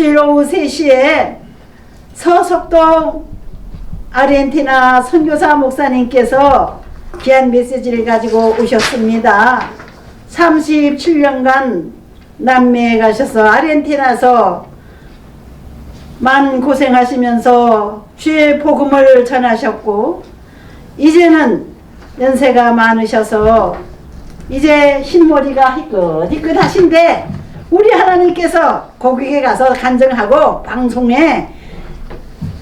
주일 오후 3시에 서석동 아르헨티나 선교사 목사님께서 귀한 메시지를 가지고 오셨습니다. 37년간 남미에 가셔서 아르헨티나에서 많은 고생하시면서 주의 복음을 전하셨고, 이제는 연세가 많으셔서 이제 흰머리가 희끗희끗하신데 우리 하나님께서 거기에 가서 간증하고 방송에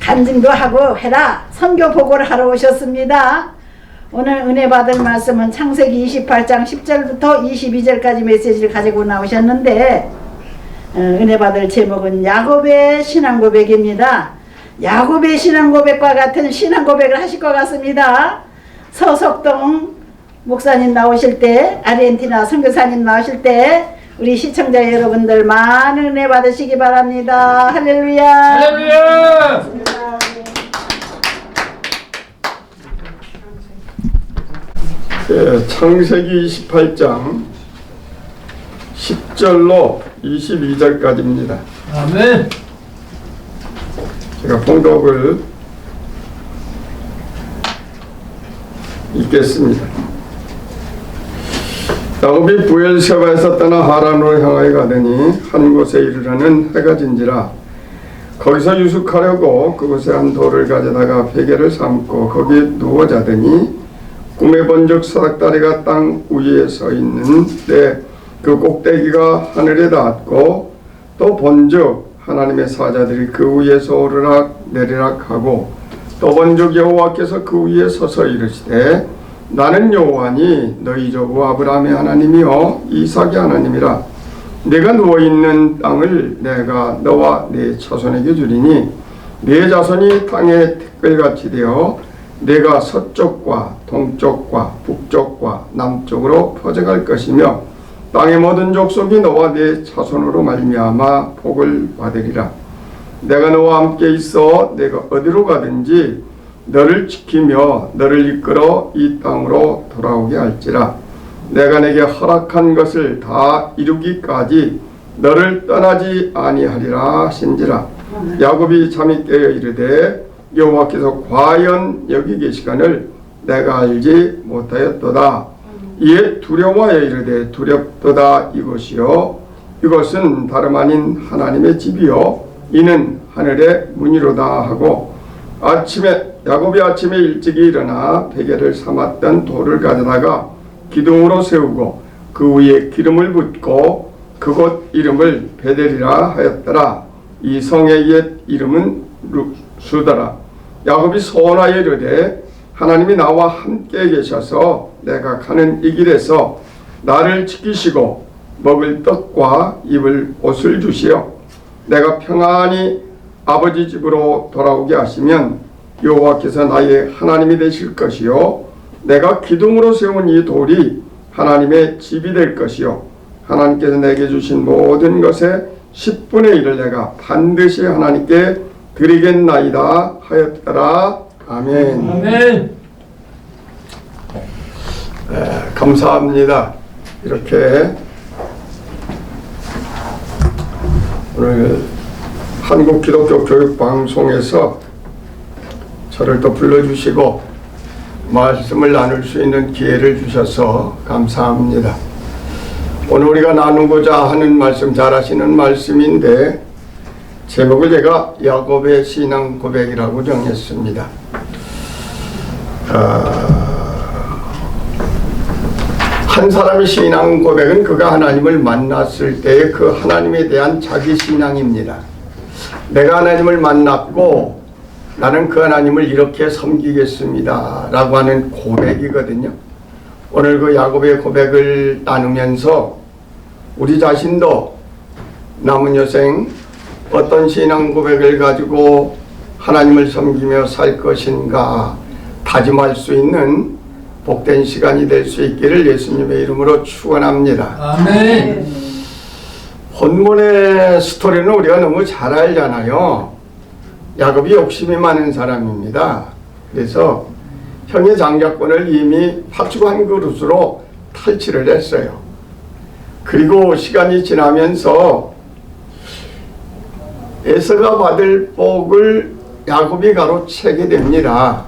간증도 하고 해라 선교 보고를 하러 오셨습니다. 오늘 은혜 받을 말씀은 창세기 28장 10절부터 22절까지 메시지를 가지고 나오셨는데, 은혜 받을 제목은 야곱의 신앙 고백입니다. 야곱의 신앙 고백과 같은 신앙 고백을 하실 것 같습니다. 서석동 목사님 나오실 때, 아르헨티나 선교사님 나오실 때 우리 시청자 여러분들 많은 은혜 받으시기 바랍니다. 할렐루야. 할렐루야. 예, 창세기 28장 10절로 22절까지입니다. 아멘. 제가 봉독을 읽겠습니다. 야곱이 부엘세바에서 떠나 하란으로 향하여 가더니 한 곳에 이르러는 해가 진지라. 거기서 유숙하려고 그곳에 한 돌을 가져다가 베개를 삼고 거기에 누워 자더니 꿈에 본즉 사닥다리가 땅 위에 서 있는데 그 꼭대기가 하늘에 닿았고, 또 본즉 하나님의 사자들이 그 위에서 오르락 내리락 하고, 또 본즉 여호와께서 그 위에 서서 이르시되 나는 여호와니 너희 조부 아브라함의 하나님이요 이삭의 하나님이라. 내가 누워있는 땅을 내가 너와 네 자손에게 주리니 네 자손이 땅의 댓글같이 되어 내가 서쪽과 동쪽과 북쪽과 남쪽으로 퍼져갈 것이며 땅의 모든 족속이 너와 네 자손으로 말미암아 복을 받으리라. 내가 너와 함께 있어 내가 어디로 가든지 너를 지키며 너를 이끌어 이 땅으로 돌아오게 할지라. 내가 내게 허락한 것을 다 이루기까지 너를 떠나지 아니하리라 하신지라. 야곱이 잠이 깨어 이르되 여호와께서 과연 여기 계시거늘 내가 알지 못하였도다. 이에 두려워하여 이르되 두렵도다. 이것이요 이것은 다름 아닌 하나님의 집이요 이는 하늘의 문이로다 하고, 야곱이 아침에 일찍이 일어나 베개를 삼았던 돌을 가져다가 기둥으로 세우고 그 위에 기름을 붓고 그곳 이름을 베델이라 하였더라. 이 성의 옛 이름은 루스더라. 야곱이 소원하여 이르되 하나님이 나와 함께 계셔서 내가 가는 이 길에서 나를 지키시고 먹을 떡과 입을 옷을 주시어 내가 평안히 아버지 집으로 돌아오게 하시면 여호와께서 나의 하나님이 되실 것이요 내가 기둥으로 세운 이 돌이 하나님의 집이 될 것이요 하나님께서 내게 주신 모든 것의 10분의 1을 내가 반드시 하나님께 드리겠나이다 하였더라. 아멘. 아멘. 감사합니다. 이렇게 오늘 한국기독교교육방송에서 저를 또 불러주시고 말씀을 나눌 수 있는 기회를 주셔서 감사합니다. 오늘 우리가 나누고자 하는 말씀, 잘 아시는 말씀인데 제목을 제가 야곱의 신앙 고백이라고 정했습니다. 한 사람의 신앙 고백은 그가 하나님을 만났을 때의 그 하나님에 대한 자기 신앙입니다. 내가 하나님을 만났고 나는 그 하나님을 이렇게 섬기겠습니다 라고 하는 고백이거든요. 오늘 그 야곱의 고백을 나누면서 우리 자신도 남은 여생 어떤 신앙 고백을 가지고 하나님을 섬기며 살 것인가 다짐할 수 있는 복된 시간이 될 수 있기를 예수님의 이름으로 축원합니다. 아멘. 본문의 스토리는 우리가 너무 잘 알잖아요. 야곱이 욕심이 많은 사람입니다. 그래서 형의 장자권을 이미 팥죽 한 그릇으로 탈취를 했어요. 그리고 시간이 지나면서 에서가 받을 복을 야곱이 가로채게 됩니다.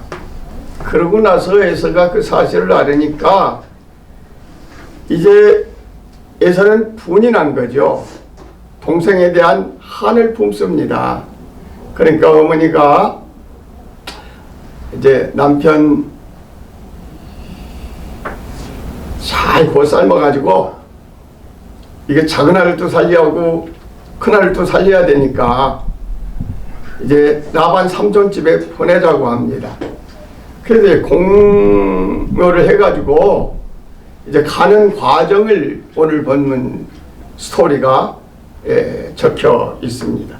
그러고 나서 에서가 그 사실을 알으니까 이제 에서는 분이 난 거죠. 동생에 대한 한을 품습니다. 그러니까 어머니가 이제 남편 잘 고 삶아가지고 이게 작은 아를 또 살려고 큰 아를 또 살려야 되니까 이제 라반 삼촌 집에 보내자고 합니다. 그래서 공묘를 해가지고 이제 가는 과정을 오늘 본문 스토리가 적혀 있습니다.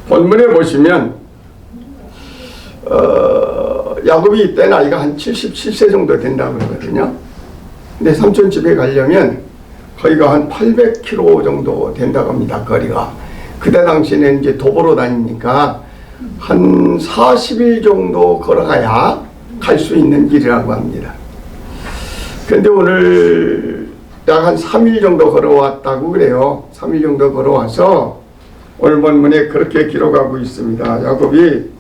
본문에 보시면 야곱이 이때 나이가 한 77세 정도 된다고 그러거든요. 근데 삼촌 집에 가려면 거기가 한 800km 정도 된다고 합니다. 거리가. 그때 당시에는 이제 도보로 다니니까 한 40일 정도 걸어가야 갈 수 있는 길이라고 합니다. 그런데 오늘 약 한 3일 정도 걸어왔다고 그래요. 3일 정도 걸어와서 오늘 본문에 그렇게 기록하고 있습니다. 야곱이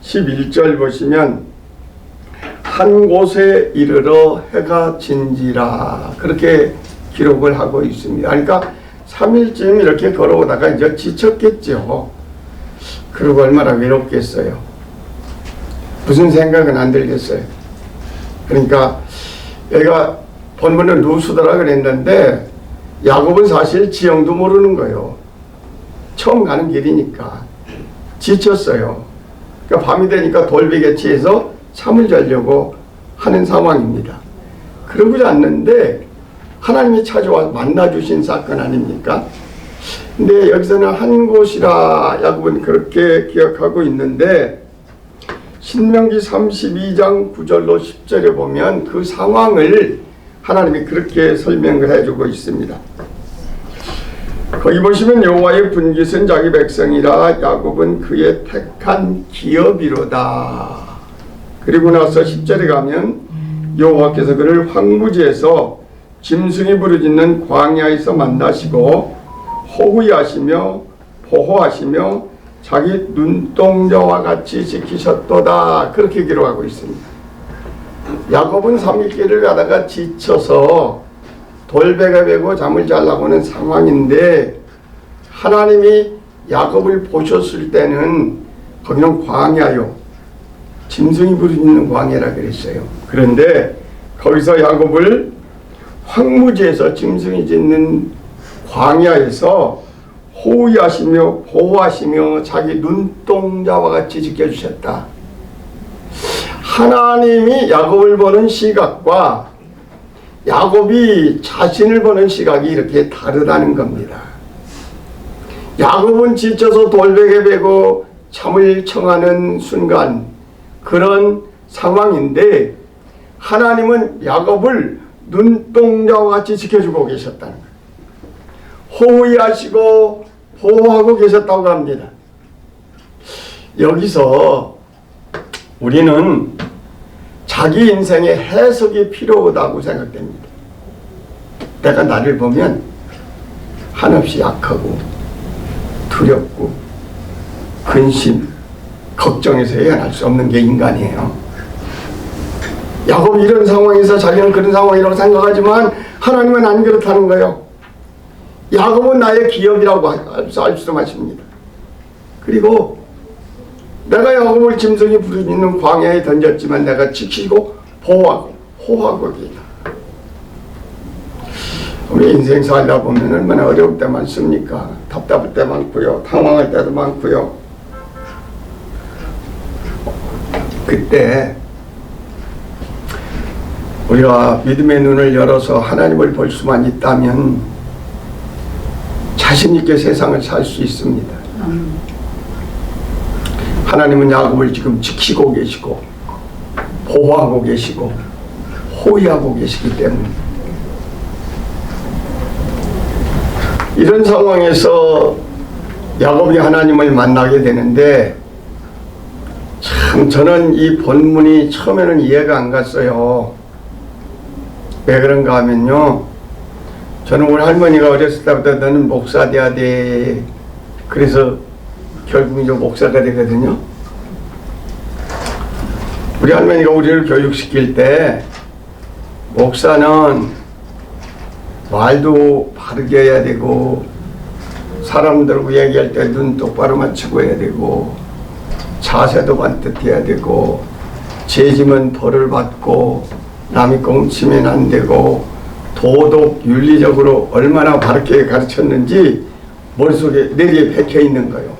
11절 보시면 한 곳에 이르러 해가 진지라 그렇게 기록을 하고 있습니다. 그러니까 3일쯤 이렇게 걸어오다가 이제 지쳤겠죠. 그리고 얼마나 외롭겠어요. 무슨 생각은 안 들겠어요. 그러니까 얘가 본문은 루스더라 그랬는데 야곱은 사실 지형도 모르는 거예요. 처음 가는 길이니까 지쳤어요. 그러니까 밤이 되니까 돌베개치에서 잠을 자려고 하는 상황입니다. 그러지 않는데 하나님이 찾아와 만나주신 사건 아닙니까? 근데 여기서는 한 곳이라 야곱은 그렇게 기억하고 있는데 신명기 32장 9절로 10절에 보면 그 상황을 하나님이 그렇게 설명을 해주고 있습니다. 거기 보시면 여호와의 분깃은 자기 백성이라 야곱은 그의 택한 기업이로다. 그리고 나서 10절에 가면 여호와께서 그를 황무지에서 짐승이 부르짖는 광야에서 만나시고 호위하시며 보호하시며 자기 눈동자와 같이 지키셨도다. 그렇게 기록하고 있습니다. 야곱은 3일길을 가다가 지쳐서 돌베개 베고 잠을 자려고 하는 상황인데 하나님이 야곱을 보셨을 때는 거기는 광야요. 짐승이 부르짖는 광야라 그랬어요. 그런데 거기서 야곱을 황무지에서 짐승이 짖는 광야에서 호위하시며 보호하시며 자기 눈동자와 같이 지켜주셨다. 하나님이 야곱을 보는 시각과 야곱이 자신을 보는 시각이 이렇게 다르다는 겁니다. 야곱은 지쳐서 돌베개 베고 잠을 청하는 순간 그런 상황인데 하나님은 야곱을 눈동자와 같이 지켜주고 계셨다는 거예요. 호위하시고 보호하고 계셨다고 합니다. 여기서 우리는 자기 인생의 해석이 필요하다고 생각됩니다. 내가 나를 보면 한없이 약하고 두렵고 근심, 걱정해서 헤어날 수 없는 게 인간이에요. 야곱이 이런 상황에서 자기는 그런 상황이라고 생각하지만 하나님은 안 그렇다는 거예요. 야곱은 나의 기업이라고 말씀하십니다. 그리고 내가 야곱을 짐승이 부르짖는 광야에 던졌지만 내가 지키고 보호하고 호하고 계다. 우리 인생 살다 보면 얼마나 어려울 때 많습니까? 답답할 때 많고요. 당황할 때도 많고요. 그때 우리가 믿음의 눈을 열어서 하나님을 볼 수만 있다면 자신 있게 세상을 살 수 있습니다. 하나님은 야곱을 지금 지키고 계시고 보호하고 계시고 호위하고 계시기 때문에 이런 상황에서 야곱이 하나님을 만나게 되는데 참 저는 이 본문이 처음에는 이해가 안 갔어요. 왜 그런가 하면요, 저는 우리 할머니가 어렸을 때부터 너는 목사 돼야 돼, 그래서 결국 이제 목사가 되거든요. 우리 할머니가 우리를 교육시킬 때 목사는 말도 바르게 해야 되고 사람들하고 얘기할 때 눈 똑바로 맞추고 해야 되고 자세도 반듯해야 되고 죄지면 벌을 받고 남이 꽁치면 안 되고 도덕 윤리적으로 얼마나 바르게 가르쳤는지 머릿속에 내리에 박혀 있는 거예요.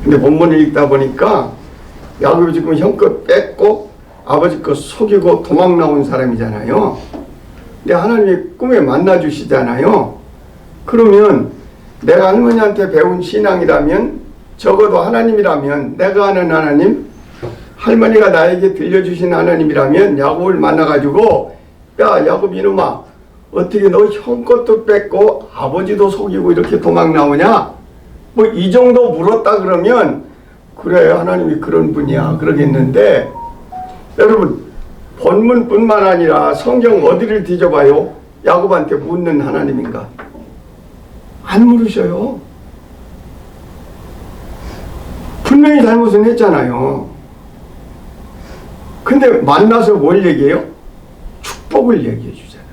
근데 본문을 읽다 보니까 야곱이 지금 형 것 뺏고 아버지 것 속이고 도망 나온 사람이잖아요. 근데 하나님이 꿈에 만나 주시잖아요. 그러면 내가 할머니한테 배운 신앙이라면 적어도 하나님이라면 내가 아는 하나님, 할머니가 나에게 들려주신 하나님이라면 야곱을 만나가지고 야 야곱 이놈아 어떻게 너 형 것도 뺏고 아버지도 속이고 이렇게 도망 나오냐? 뭐 이 정도 물었다 그러면 그래 하나님이 그런 분이야 그러겠는데 여러분 본문뿐만 아니라 성경 어디를 뒤져봐요? 야곱한테 묻는 하나님인가? 안 물으셔요. 분명히 잘못은 했잖아요. 근데 만나서 뭘 얘기해요? 축복을 얘기해 주잖아요.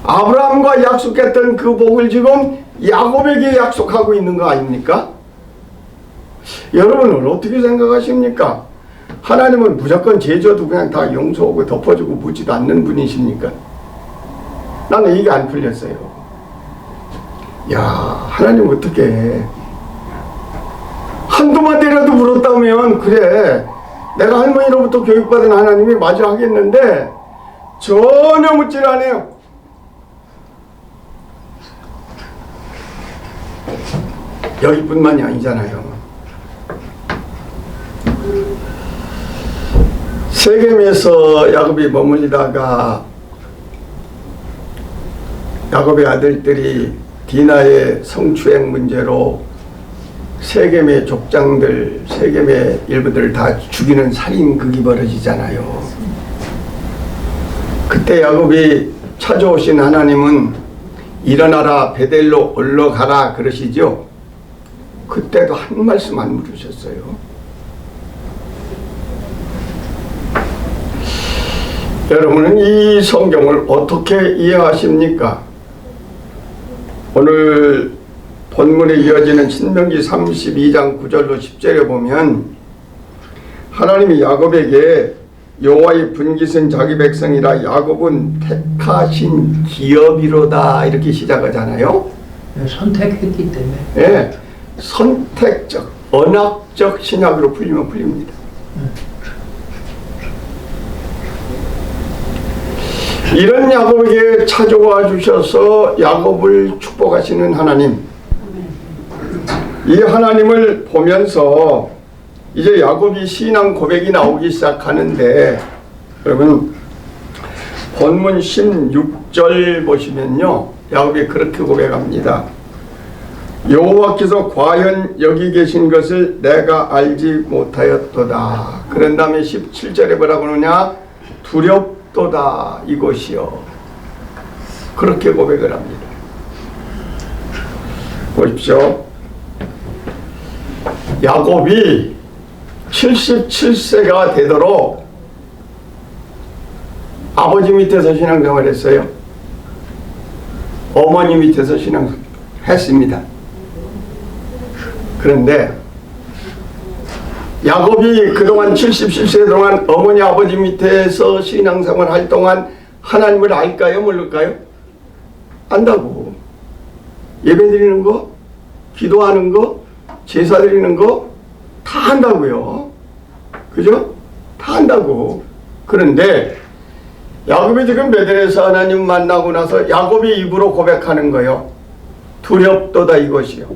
아브라함과 약속했던 그 복을 지금 야곱에게 약속하고 있는 거 아닙니까? 여러분은 어떻게 생각하십니까? 하나님은 무조건 죄져도 그냥 다 용서하고 덮어주고 묻지도 않는 분이십니까? 나는 이게 안 풀렸어요. 야 하나님 어떻게 해? 한두 마디라도 물었다면 그래 내가 할머니로부터 교육받은 하나님이 마저 하겠는데 전혀 묻질 않아요. 여기뿐만이 아니잖아요. 세겜에서 야곱이 머물리다가 야곱의 아들들이 디나의 성추행 문제로 세겜의 족장들, 세겜의 일부들을 다 죽이는 살인극이 벌어지잖아요. 그때 야곱이 찾아오신 하나님은 일어나라 베델로 올라가라 그러시죠. 그때도 한 말씀 안 물으셨어요. 여러분은 이 성경을 어떻게 이해하십니까? 오늘 본문에 이어지는 신명기 32장 9절로 10절에 보면 하나님이 야곱에게 여호와의 분깃은 자기 백성이라 야곱은 택하신 기업이로다 이렇게 시작하잖아요. 선택했기 때문에. 네, 선택적, 언약적 신약으로 풀리면 풀립니다. 이런 야곱에게 찾아와 주셔서 야곱을 축복하시는 하나님, 이 하나님을 보면서 이제 야곱이 신앙 고백이 나오기 시작하는데 여러분 본문 16절 보시면요 야곱이 그렇게 고백합니다. 여호와께서 과연 여기 계신 것을 내가 알지 못하였도다. 그런 다음에 17절에 뭐라고 하느냐? 두렵도다 이것이요. 그렇게 고백을 합니다. 보십시오. 야곱이 77세가 되도록 아버지 밑에서 신앙생활 했어요. 어머니 밑에서 신앙생활 했습니다. 그런데 야곱이 그동안 77세 동안 어머니 아버지 밑에서 신앙생활 할 동안 하나님을 알까요? 모를까요? 안다고. 예배 드리는 거, 기도하는 거, 제사 드리는 거 다 한다고요. 그죠? 다 한다고. 그런데 야곱이 지금 베델에서 하나님 만나고 나서 야곱이 입으로 고백하는 거요. 두렵도다 이것이요.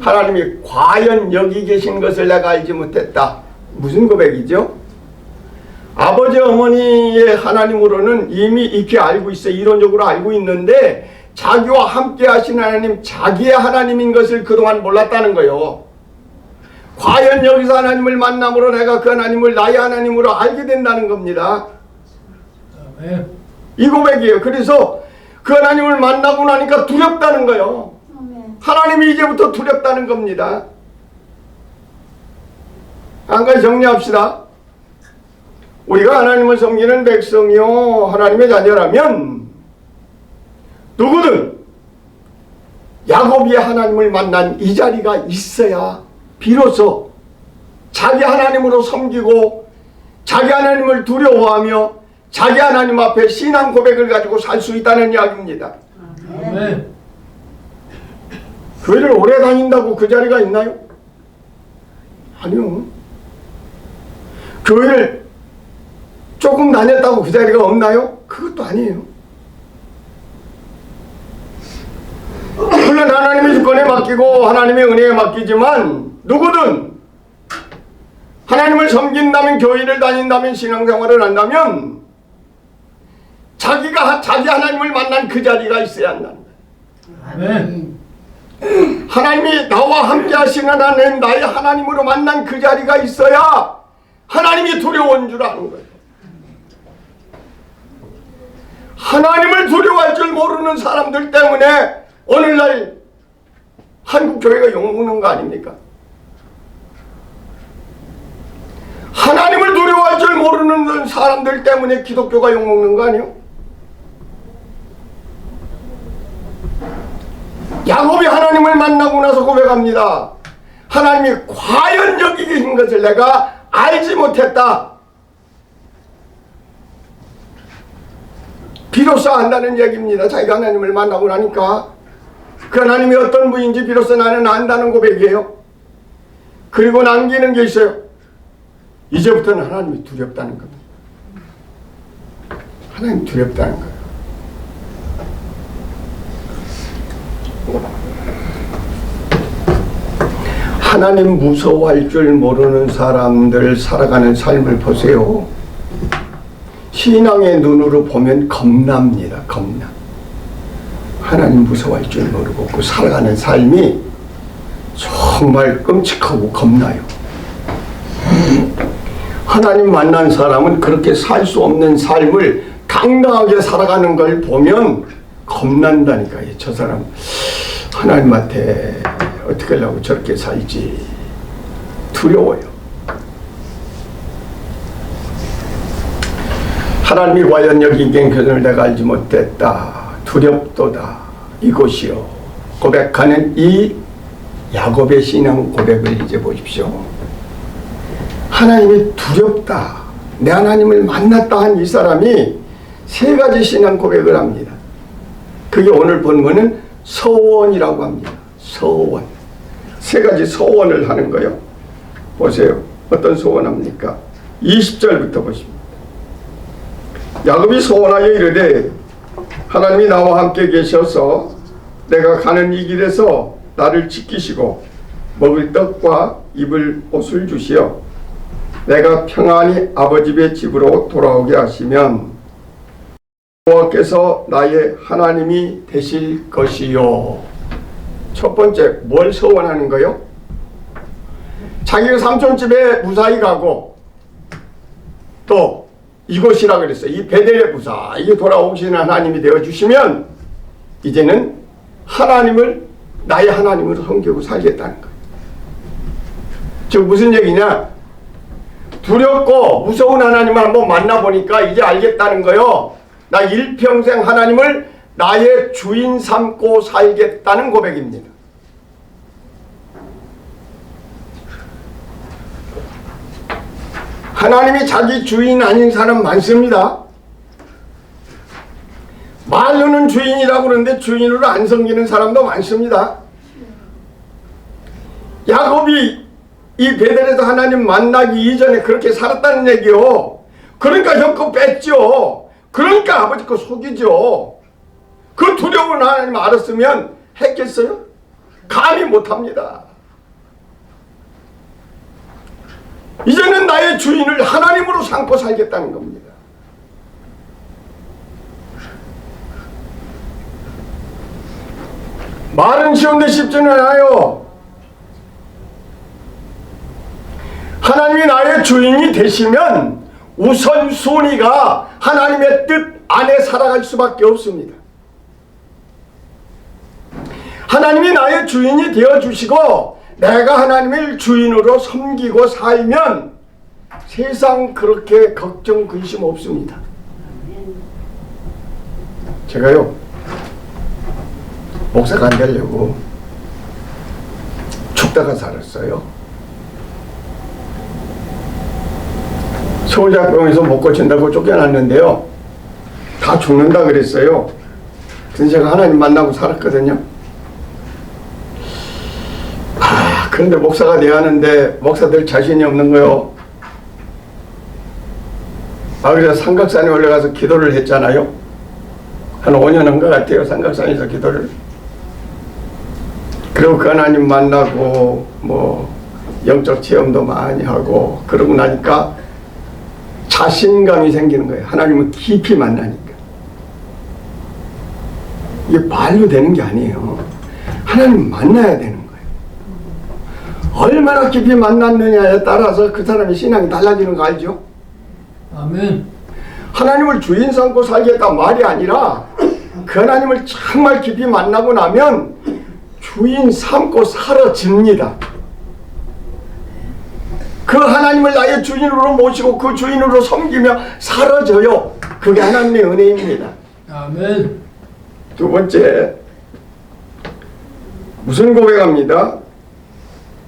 하나님이 과연 여기 계신 것을 내가 알지 못했다. 무슨 고백이죠? 아버지 어머니의 하나님으로는 이미 익히 알고 있어요. 이론적으로 알고 있는데 자기와 함께 하신 하나님, 자기의 하나님인 것을 그동안 몰랐다는 거예요. 과연 여기서 하나님을 만남으로 내가 그 하나님을 나의 하나님으로 알게 된다는 겁니다. 이 고백이에요. 그래서 그 하나님을 만나고 나니까 두렵다는 거예요. 하나님이 이제부터 두렵다는 겁니다. 한 가지 정리합시다. 우리가 하나님을 섬기는 백성이요 하나님의 자녀라면 누구든 야곱이 하나님을 만난 이 자리가 있어야 비로소 자기 하나님으로 섬기고 자기 하나님을 두려워하며 자기 하나님 앞에 신앙 고백을 가지고 살 수 있다는 이야기입니다. 아멘. 교회를 오래 다닌다고 그 자리가 있나요? 아니요. 교회를 조금 다녔다고 그 자리가 없나요? 그것도 아니에요. 물론 하나님의 주권에 맡기고 하나님의 은혜에 맡기지만 누구든 하나님을 섬긴다면, 교회를 다닌다면, 신앙생활을 한다면 자기가 자기 하나님을 만난 그 자리가 있어야 한다. 아멘. 하나님이 나와 함께 하시는 하나님, 나의 하나님으로 만난 그 자리가 있어야 하나님이 두려운 줄 아는 거예요. 하나님을 두려워할 줄 모르는 사람들 때문에 오늘날 한국 교회가 욕먹는 거 아닙니까? 하나님을 두려워할 줄 모르는 사람들 때문에 기독교가 욕먹는 거 아니에요? 야곱이 하나님을 만나고 나서 고백합니다. 하나님이 과연 여기 계신 것을 내가 알지 못했다. 비로소 안다는 얘기입니다. 자기가 하나님을 만나고 나니까 그 하나님이 어떤 분인지 비로소 나는 안다는 고백이에요. 그리고 남기는 게 있어요. 이제부터는 하나님이 두렵다는 겁니다. 하나님 두렵다는 거예요. 하나님 무서워할 줄 모르는 사람들 살아가는 삶을 보세요. 신앙의 눈으로 보면 겁납니다. 겁나. 하나님 무서워할 줄 모르고 그 살아가는 삶이 정말 끔찍하고 겁나요. 하나님 만난 사람은 그렇게 살 수 없는 삶을 당당하게 살아가는 걸 보면 겁난다니까요. 저 사람 하나님한테 어떻게 하려고 저렇게 살지 두려워요. 하나님이 과연 여기 인격견을 내가 알지 못했다. 두렵도다. 이곳이요. 고백하는 이 야곱의 신앙 고백을 이제 보십시오. 하나님이 두렵다. 내 하나님을 만났다 한 이 사람이 세 가지 신앙 고백을 합니다. 그게 오늘 본문은 서원이라고 합니다. 서원. 세 가지 서원을 하는 거요. 보세요. 어떤 서원합니까? 20절부터 보십니다. 야곱이 서원하여 이르되 하나님이 나와 함께 계셔서 내가 가는 이 길에서 나를 지키시고 먹을 떡과 입을 옷을 주시어 내가 평안히 아버지 의 집으로 돌아오게 하시면 여호와께서 나의 하나님이 되실 것이요. 첫 번째, 뭘 서원하는 거요? 자기가 삼촌집에 무사히 가고 또 이곳이라 그랬어요. 이 베델에 무사히 돌아오시는 하나님이 되어주시면 이제는 하나님을 나의 하나님으로 섬기고 살겠다는 거예요. 즉 무슨 얘기냐? 두렵고 무서운 하나님을 한번 만나보니까 이제 알겠다는 거요. 나 일평생 하나님을 나의 주인 삼고 살겠다는 고백입니다. 하나님이 자기 주인 아닌 사람 많습니다. 말로는 주인이라고 그러는데 주인으로 안 섬기는 사람도 많습니다. 야곱이 이 베델에서 하나님 만나기 이전에 그렇게 살았다는 얘기요. 그러니까 형거 뺐죠. 그러니까 아버지 거 속이죠. 그 두려운 하나님 알았으면 했겠어요? 감히 못합니다. 이제는 나의 주인을 하나님으로 삼고 살겠다는 겁니다. 말은 쉬운데 쉽지는 않아요. 하나님이 나의 주인이 되시면 우선순위가 하나님의 뜻 안에 살아갈 수밖에 없습니다. 하나님이 나의 주인이 되어주시고 내가 하나님을 주인으로 섬기고 살면 세상 그렇게 걱정 근심 없습니다. 제가요 목사가 안 되려고 죽다가 살았어요. 서울대학병원에서 못 고친다고 쫓겨났는데요. 다 죽는다 그랬어요. 그래서 제가 하나님 만나고 살았거든요. 그런데 목사가 돼야 하는데 목사들 자신이 없는 거요. 그래서 삼각산에 올라가서 기도를 했잖아요. 한 5년 한 것 같아요. 삼각산에서 기도를. 그리고 그 하나님 만나고 뭐 영적 체험도 많이 하고 그러고 나니까 자신감이 생기는 거예요. 하나님을 깊이 만나니까. 이게 말로 되는 게 아니에요. 하나님 만나야 되는 거예요. 얼마나 깊이 만났느냐에 따라서 그 사람의 신앙이 달라지는 거 알죠? 아멘. 하나님을 주인 삼고 살겠다 말이 아니라 그 하나님을 정말 깊이 만나고 나면 주인 삼고 사라집니다. 그 하나님을 나의 주인으로 모시고 그 주인으로 섬기며 사라져요. 그게 하나님의 은혜입니다. 아멘. 두 번째, 무슨 고백합니다?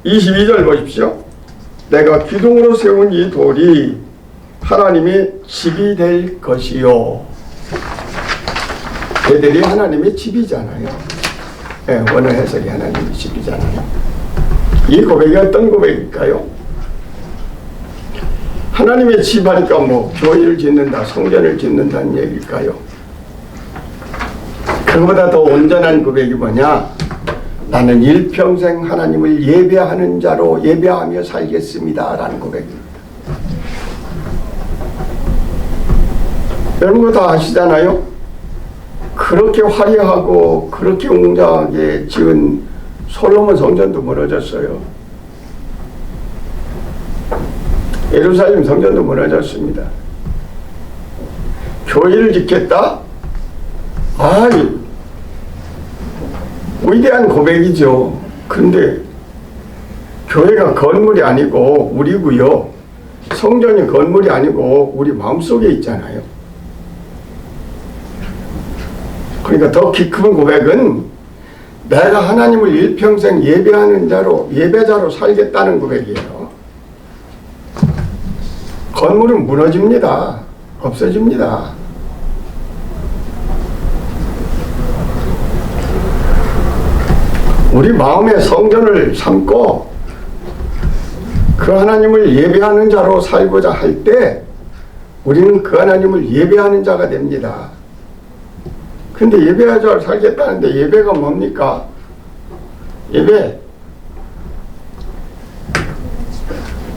22절 보십시오. 내가 기둥으로 세운 이 돌이 하나님의 집이 될 것이요. 베델이 하나님의 집이잖아요. 네, 원어 해석이 하나님의 집이잖아요. 이 고백이 어떤 고백일까요? 하나님의 집 하니까 뭐 교회를 짓는다, 성전을 짓는다는 얘기일까요? 그보다 더 온전한 고백이 뭐냐? 나는 일평생 하나님을 예배하는 자로 예배하며 살겠습니다 라는 고백입니다. 여러분 다 아시잖아요? 그렇게 화려하고 그렇게 웅장하게 지은 솔로몬 성전도 무너졌어요. 예루살렘 성전도 무너졌습니다. 교회를 짓겠다? 아니, 위대한 고백이죠. 그런데 교회가 건물이 아니고 우리고요. 성전이 건물이 아니고 우리 마음속에 있잖아요. 그러니까 더 키 큰 고백은 내가 하나님을 일평생 예배하는 자로 예배자로 살겠다는 고백이에요. 건물은 무너집니다. 없어집니다. 우리 마음의 성전을 삼고 그 하나님을 예배하는 자로 살고자 할 때 우리는 그 하나님을 예배하는 자가 됩니다. 근데 예배자로 살겠다는데 예배가 뭡니까? 예배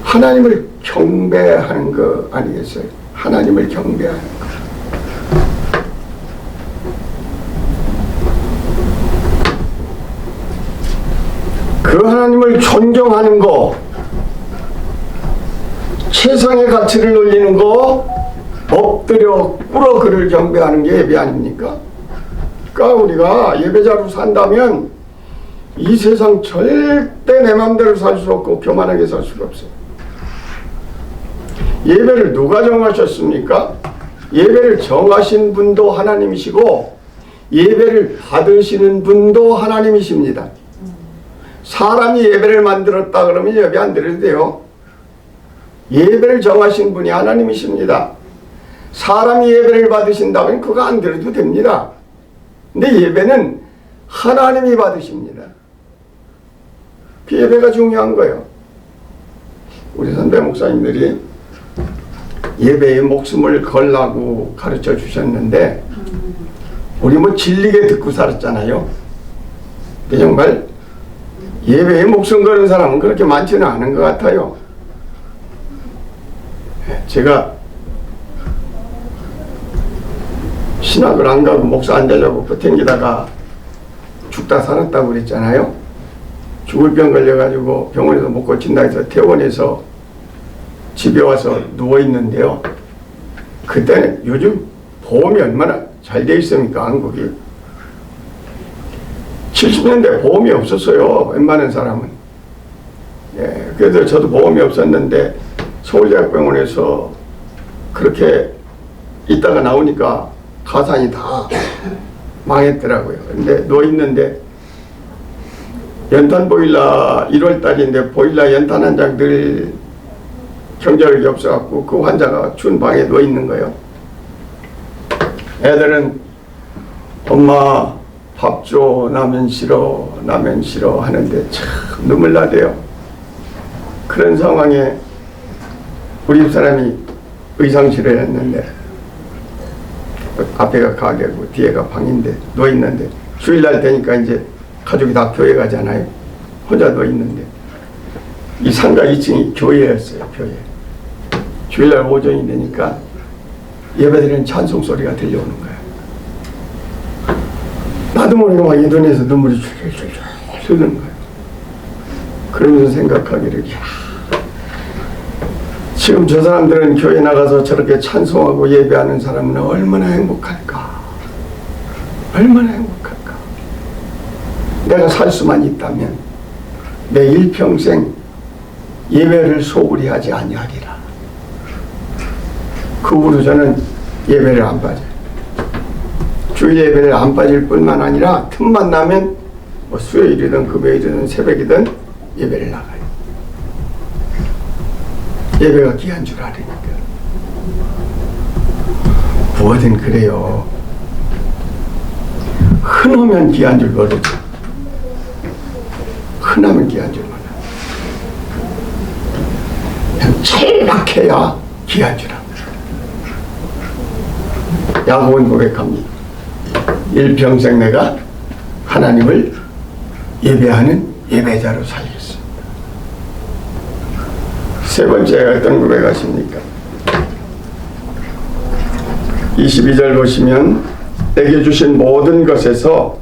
하나님을 경배하는 거 아니겠어요? 하나님을 경배하는 거. 그 하나님을 존경하는 거, 최상의 가치를 올리는 거, 엎드려 꿇어 그를 경배하는 게 예배 아닙니까? 그러니까 우리가 예배자로 산다면 이 세상 절대 내 마음대로 살 수 없고 교만하게 살 수가 없어요. 예배를 누가 정하셨습니까? 예배를 정하신 분도 하나님이시고 예배를 받으시는 분도 하나님이십니다. 사람이 예배를 만들었다 그러면 예배 안 드려도 돼요. 예배를 정하신 분이 하나님이십니다. 사람이 예배를 받으신다면 그거 안 드려도 됩니다. 근데 예배는 하나님이 받으십니다. 그 예배가 중요한 거예요. 우리 선배 목사님들이 예배에 목숨을 걸라고 가르쳐 주셨는데 우리 뭐 진리게 듣고 살았잖아요. 근데 정말 예배에 목숨 거는 사람은 그렇게 많지는 않은 것 같아요. 제가 신학을 안 가고 목사 안 되려고 버팅기다가 죽다 살았다고 그랬잖아요. 죽을 병 걸려가지고 병원에서 못 고친다 해서 퇴원해서 집에 와서 누워있는데요. 그때는 요즘 보험이 얼마나 잘 돼 있습니까? 한국이 70년대 보험이 없었어요. 웬만한 사람은. 예, 그래서 저도 보험이 없었는데 서울대학병원에서 그렇게 있다가 나오니까 가산이 다 망했더라고요. 근데 누워있는데 연탄 보일러 1월 달인데 보일러 연탄 한 장 늘 경제력이 없어갖고 그 환자가 추운 방에 누워있는 거예요. 애들은 엄마 밥 줘, 라면 싫어, 라면 싫어 하는데 참 눈물 나대요. 그런 상황에 우리 집사람이 의상실을 했는데 앞에가 가게고 뒤에가 방인데 누워있는데 주일날 되니까 이제 가족이 다 교회 가잖아요. 혼자 누워있는데 이 상가 2층이 교회였어요. 교회. 주일날 오전이 되니까 예배드리는 찬송 소리가 들려오는 거예요. 나도 모르게 막 이 눈에서 눈물이 줄줄줄 흐르는 거예요. 그러면서 생각하기를, 야, 지금 저 사람들은 교회 나가서 저렇게 찬송하고 예배하는 사람은 얼마나 행복할까? 얼마나 행복할까? 내가 살 수만 있다면 내 일평생 예배를 소홀히 하지 아니하리라. 그 후로 저는 예배를 안 빠져요. 주일 예배를 안 빠질 뿐만 아니라 틈만 나면 뭐 수요일이든 금요일이든 새벽이든 예배를 나가요. 예배가 귀한 줄 아니까. 뭐든 그래요. 흔하면 귀한 줄 모르죠. 흔하면 귀한 줄 몰라. 찰박해야 귀한 줄 압니다. 야고보는 고백합니다. 일평생 내가 하나님을 예배하는 예배자로 살겠습니다. 세 번째 어떤 고백하십니까? 22절 보시면 내게 주신 모든 것에서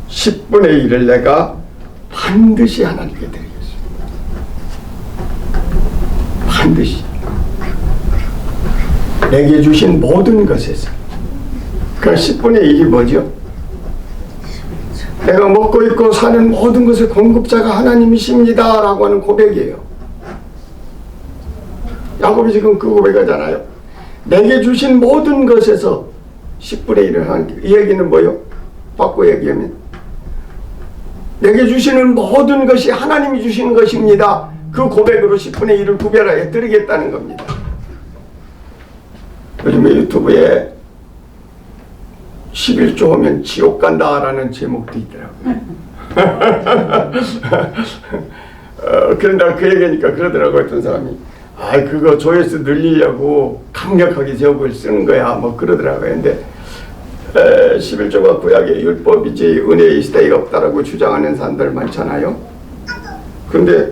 10분의 1을 내가 반드시 하나님께 드리겠습니다. 반드시. 내게 주신 모든 것에서. 그 10분의 1이 뭐죠? 내가 먹고 있고 사는 모든 것의 공급자가 하나님이십니다 라고 하는 고백이에요. 야곱이 지금 그 고백하잖아요. 내게 주신 모든 것에서 10분의 1을 하는, 이 얘기는 뭐요? 바꿔 얘기하면 내게 주시는 모든 것이 하나님이 주시는 것입니다. 그 고백으로 10분의 1을 구별하여 드리겠다는 겁니다. 요즘에 유튜브에 11조 하면 지옥 간다라는 제목도 있더라고요. 그런다 그 얘기니까 그러더라고요. 어떤 사람이 그거 조회수 늘리려고 강력하게 제목을 쓰는 거야 뭐 그러더라고요. 근데 11조가 구약의 율법이지 은혜의 시대가 없다라고 주장하는 사람들 많잖아요. 그런데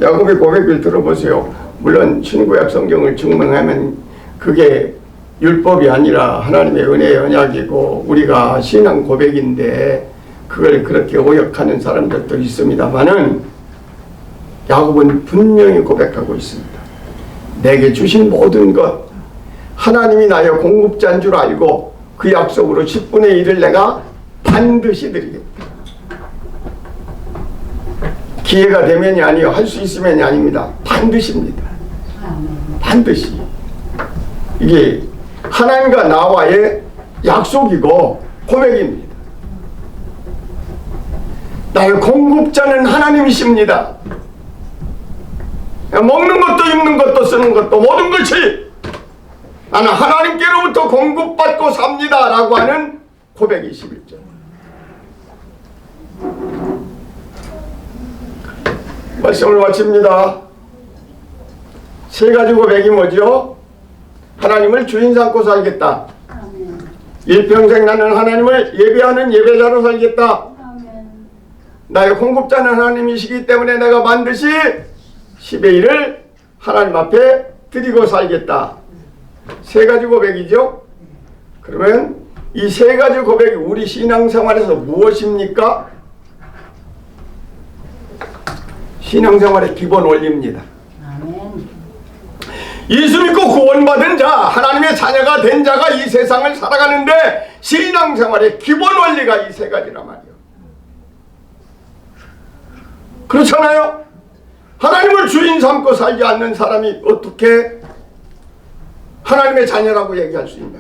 야곱의 고백을 들어보세요. 물론 신구약 성경을 증명하면 그게 율법이 아니라 하나님의 은혜의 언약이고 우리가 신앙 고백인데 그걸 그렇게 오역하는 사람들도 있습니다만은 야곱은 분명히 고백하고 있습니다. 내게 주신 모든 것 하나님이 나의 공급자인 줄 알고 그 약속으로 10분의 1을 내가 반드시 드리겠다. 기회가 되면이 아니요 할 수 있으면이 아닙니다. 반드시입니다. 반드시. 이게 하나님과 나와의 약속이고 고백입니다. 나의 공급자는 하나님이십니다. 먹는 것도 입는 것도 쓰는 것도 모든 것이 나는 하나님께로부터 공급받고 삽니다 라고 하는 고백이 11절. 말씀을 마칩니다. 세 가지 고백이 뭐죠? 하나님을 주인 삼고 살겠다. 아멘. 일평생 나는 하나님을 예배하는 예배자로 살겠다. 아멘. 나의 공급자는 하나님이시기 때문에 내가 반드시 10의 1을 하나님 앞에 드리고 살겠다. 세 가지 고백이죠. 그러면 이 세 가지 고백이 우리 신앙생활에서 무엇입니까? 신앙생활의 기본 원리입니다. 예수 믿고 구원받은 자, 하나님의 자녀가 된 자가 이 세상을 살아가는데 신앙생활의 기본 원리가 이 세 가지란 말이에요. 그렇잖아요? 하나님을 주인 삼고 살지 않는 사람이 어떻게 하나님의 자녀라고 얘기할 수 있냐?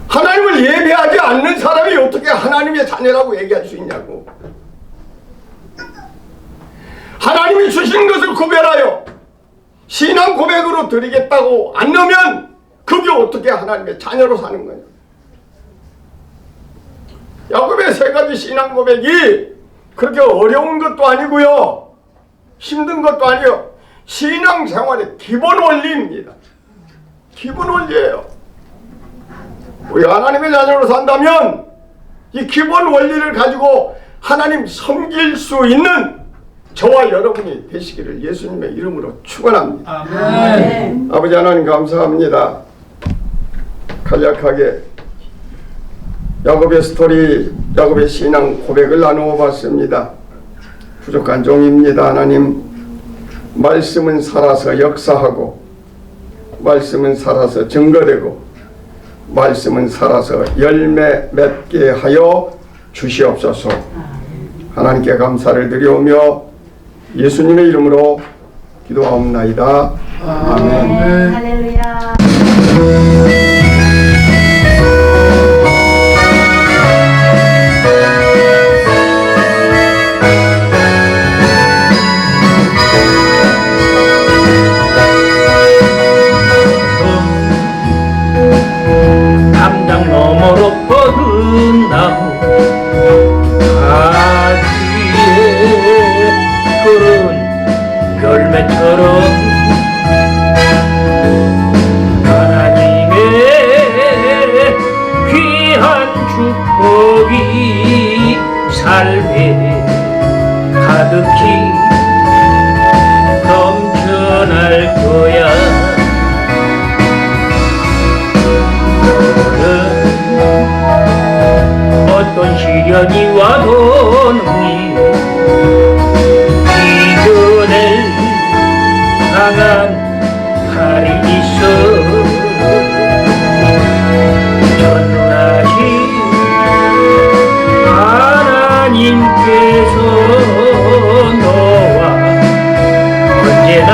하나님을 예배하지 않는 사람이 어떻게 하나님의 자녀라고 얘기할 수 있냐고. 하나님이 주신 것을 구별하여 신앙 고백으로 드리겠다고 안 넣으면 그게 어떻게 하나님의 자녀로 사는 거냐. 야곱의 세 가지 신앙 고백이 그렇게 어려운 것도 아니고요, 힘든 것도 아니에요. 신앙생활의 기본 원리입니다. 기본 원리예요. 우리 하나님의 자녀로 산다면 이 기본 원리를 가지고 하나님 섬길 수 있는 저와 여러분이 되시기를 예수님의 이름으로 축원합니다. 아멘. 아버지 하나님 감사합니다. 간략하게 야곱의 스토리, 야곱의 신앙 고백을 나누어 봤습니다. 부족한 종입니다. 하나님, 말씀은 살아서 역사하고, 말씀은 살아서 증거되고, 말씀은 살아서 열매 맺게 하여 주시옵소서. 하나님께 감사를 드리오며 예수님의 이름으로 기도하옵나이다. 아멘. 할렐루야. 담장 너머로 뻗은 나무 가지에 푸른 열매처럼 하나님의 귀한 축복이 삶에 가득히 넘쳐날 거야. 어떤 시련이 와도 능히 이겨낼 강한 팔이 있어. 전능하신 하나님께서 너와 언제나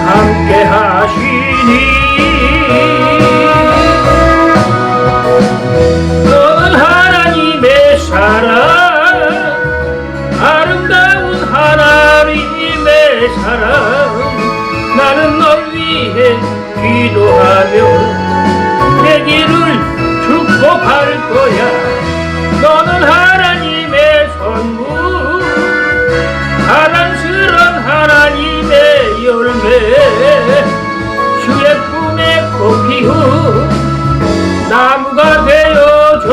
함께 하시니 너는 하나님의 사랑, 아름다운 하나님의 사랑. 나는 널 위해 기도하며 내 길을 축복할 거야. 너는 하나님의 선물, 사랑스런 하나님의 열매, 주의 품에 꽃 피운 나무가 되어줘.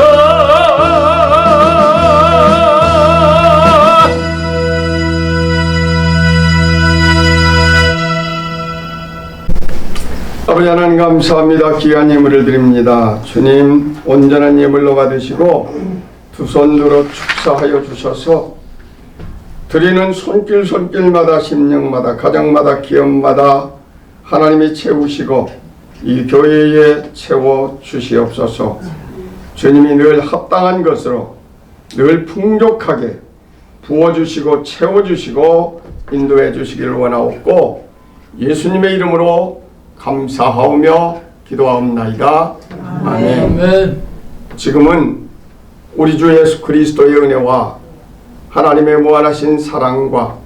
아버지 하나님 감사합니다. 귀한 예물을 드립니다. 주님 온전한 예물로 받으시고 두 손 들어 축사하여 주셔서 드리는 손길마다 심령마다 가정마다 기업마다 하나님이 채우시고 이 교회에 채워 주시옵소서. 주님이 늘 합당한 것으로 늘 풍족하게 부어주시고 채워주시고 인도해 주시기를 원하옵고 예수님의 이름으로 감사하오며 기도하옵나이다. 아멘. 아멘. 지금은 우리 주 예수 그리스도의 은혜와 하나님의 무한하신 사랑과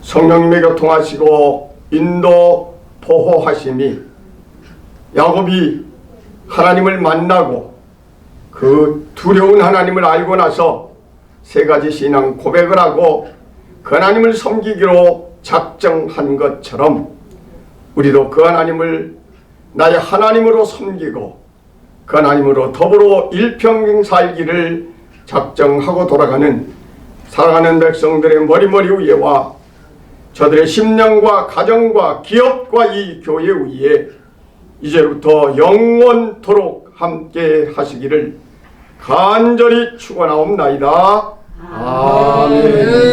성령님의 교통하시고 인도 보호하심이 야곱이 하나님을 만나고 그 두려운 하나님을 알고 나서 세 가지 신앙 고백을 하고 그 하나님을 섬기기로 작정한 것처럼 우리도 그 하나님을 나의 하나님으로 섬기고 그 하나님으로 더불어 일평생 살기를 작정하고 돌아가는 사랑하는 백성들의 머리머리 위에와 저들의 심령과 가정과 기업과 이 교회 위에 이제부터 영원토록 함께 하시기를 간절히 축원하옵나이다. 아멘.